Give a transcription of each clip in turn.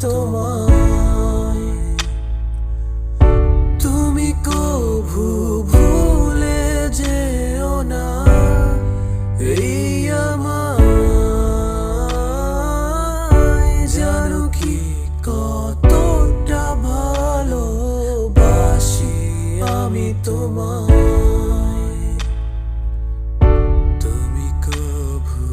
তোমায়। তুমি কভু ভুলে যেও না এই আমায়। জানো কি কতটা ভালোবাসি আমি তোমায়। তুমি কভু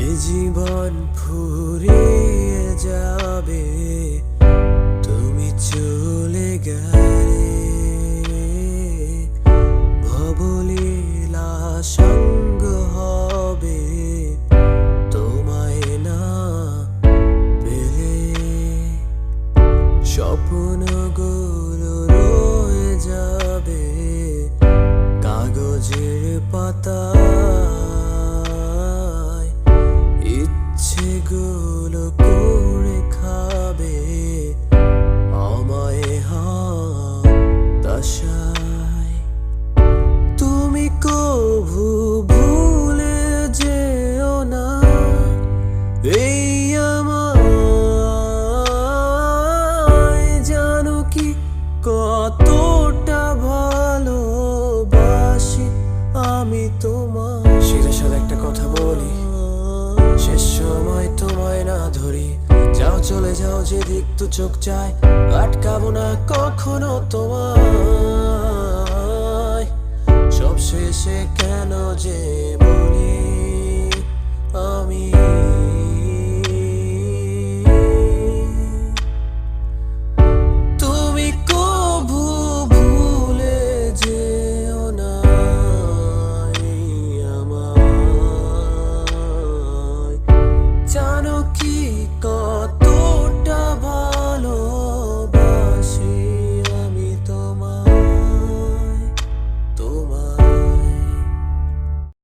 এই জীবন ফুরিয়ে যাবে তুমি চলে গেলে। ভবলীলা সঙ্গ হবে তোমায় না পেলে। স্বপ্নগুলো রয়ে যাবে কাগজের পাতায়। ইচ্ছেগুলো করে খাবে আমায় হতাশায়। তুমি কভু ভুলে যেও না এই আমায়। জানো কি কতটা ভালোবাসি আমি তোমায়। সিধে সাদা একটা কথা বলি, শেষ সময় তোমায় না ধরি। যাও চলে যাও যেদিক তো চোখ চায়, আটকাবো না কখনো তোমায়। সব শেষে কেন যে বলি আমি